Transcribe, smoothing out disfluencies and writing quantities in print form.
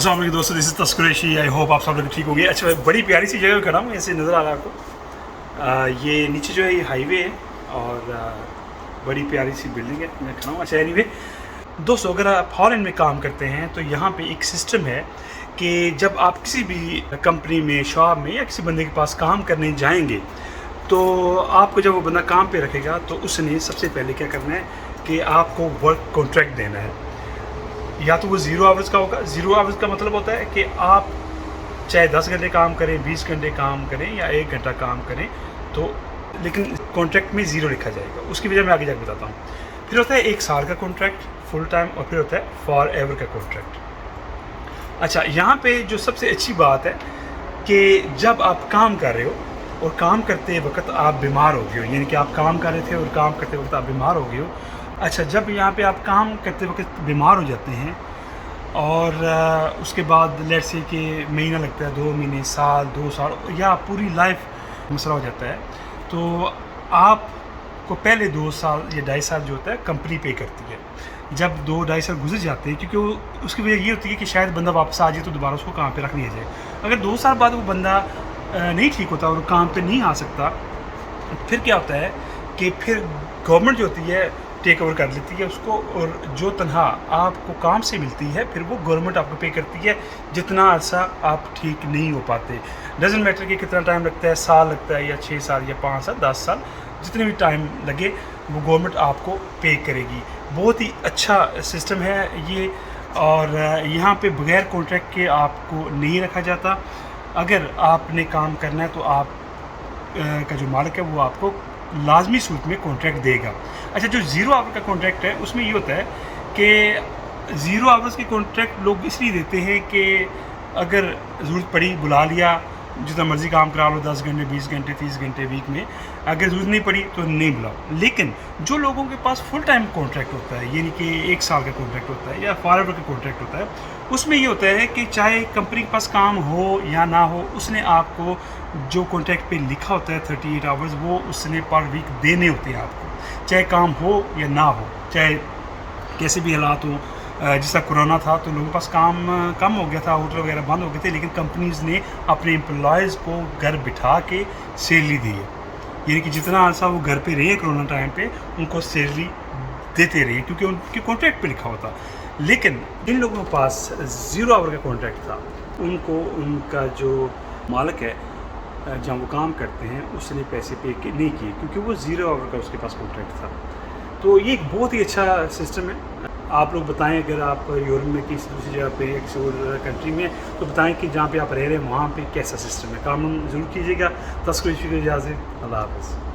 अस्सलाम वालेकुम दोस्तों, दिस इज़ तस्कुरेशी। आई होप आप सब लोग ठीक होंगे। अच्छा, बड़ी प्यारी सी जगह खड़ा हूँ, ऐसे नज़र आ रहा है आपको। ये नीचे जो है ये हाईवे है और बड़ी प्यारी सी बिल्डिंग है, मैं खड़ा हूँ। अच्छा, एनीवे दोस्तों, अगर आप फॉरेन में काम करते हैं तो यहाँ पे एक सिस्टम है कि जब आप किसी भी कंपनी में, शॉप में या किसी बंदे के पास काम करने जाएंगे तो आपको जब वो बंदा काम पे रखेगा तो उसने सबसे पहले क्या करना है कि आपको वर्क कॉन्ट्रैक्ट देना है। या तो वो 0 आवर्स का होगा। 0 आवर्स का मतलब होता है कि आप चाहे 10 घंटे काम करें, 20 घंटे काम करें या 1 घंटा काम करें, तो लेकिन कॉन्ट्रैक्ट में 0 लिखा जाएगा। उसकी वजह मैं आगे जाकर बताता हूँ। फिर होता है 1 साल का कॉन्ट्रैक्ट फुल टाइम, और फिर होता है फॉर एवर का कॉन्ट्रैक्ट। अच्छा, यहाँ पे जो सबसे अच्छी बात है कि जब आप काम कर रहे हो और काम करते वक्त आप बीमार हो गए हो, यानी कि आप काम कर रहे थे और काम करते वक्त आप बीमार हो गए हो। अच्छा, जब यहाँ पे आप काम करते वक्त बीमार हो जाते हैं और उसके बाद लेट्स से कि महीना लगता है, 2 महीने, साल, 2 साल या पूरी लाइफ मसला हो जाता है, तो आपको पहले 2 साल या 2.5 साल जो होता है कंपनी पे करती है। जब 2-2.5 साल गुजर जाते हैं, क्योंकि उसकी वजह ये होती है कि शायद बंदा वापस आ जाए तो दोबारा उसको काम पे रख लिया जाए। अगर 2 साल बाद वो बंदा नहीं ठीक होता और काम पे नहीं आ सकता, फिर क्या होता है कि फिर गवर्नमेंट जो होती है टेक ओवर कर लेती है उसको, और जो तनख्वाह आपको काम से मिलती है फिर वो गवर्नमेंट आपको पे करती है जितना अर्सा आप ठीक नहीं हो पाते। डजेंट मैटर कि कितना टाइम लगता है, साल लगता है या 6 साल या 5 साल, 10 साल, जितने भी टाइम लगे वो गवर्नमेंट आपको पे करेगी। बहुत ही अच्छा सिस्टम है ये, और यहाँ पे बगैर कॉन्ट्रैक्ट के आपको नहीं रखा जाता। अगर आपने काम करना है तो आप का जो मालिक है वो आपको लाजमी सूरत में कॉन्ट्रैक्ट देगा। अच्छा, जो 0 आवर का कॉन्ट्रैक्ट है उसमें ये होता है कि 0 आवर्स के कॉन्ट्रैक्ट लोग इसलिए देते हैं कि अगर ज़रूरत पड़ी बुला लिया, जितना मर्ज़ी काम करा लो, 10 घंटे, 20 घंटे, 30 घंटे वीक में, अगर ज़रूरत नहीं पड़ी तो नहीं बुलाओ। लेकिन जो लोगों के पास फुल टाइम कॉन्ट्रैक्ट होता है, यानी कि 1 साल का कॉन्ट्रैक्ट होता है या फॉरएवर का कॉन्ट्रैक्ट होता है, उसमें ये होता है कि चाहे कंपनी के पास काम हो या ना हो, उसने आपको जो कॉन्ट्रैक्ट पे लिखा होता है 38 आवर्स, वो उसने पर वीक देने होते हैं आपको, चाहे काम हो या ना हो, चाहे कैसे भी हालात हो। जिस तरह कोरोना था तो लोगों के पास काम कम हो गया था, होटल वगैरह बंद हो गए थे, लेकिन कंपनीज़ ने अपने एम्प्लॉयज़ को घर बिठा के सैलरी दी है। यानी कि जितना अर्सा वो घर पे रहे कोरोना टाइम पे, उनको सैलरी देते रहे क्योंकि उनके कॉन्ट्रैक्ट पे लिखा होता। लेकिन जिन लोगों के पास 0 आवर का कॉन्ट्रैक्ट था, उनको उनका जो मालिक है जहाँ वो काम करते हैं उसने पैसे पे नहीं किए क्योंकि वो 0 आवर का उसके पास कॉन्ट्रैक्ट था। तो ये एक बहुत ही अच्छा सिस्टम है। आप लोग बताएं, अगर आप यूरोप में किसी दूसरी जगह पे किसी और कंट्री में, तो बताएं कि जहाँ पे आप रह रहे हैं वहाँ पे कैसा सिस्टम है। काम ज़रूर कीजिएगा। तस्करी की इजाज़त, अल्लाह हाफ़िज़।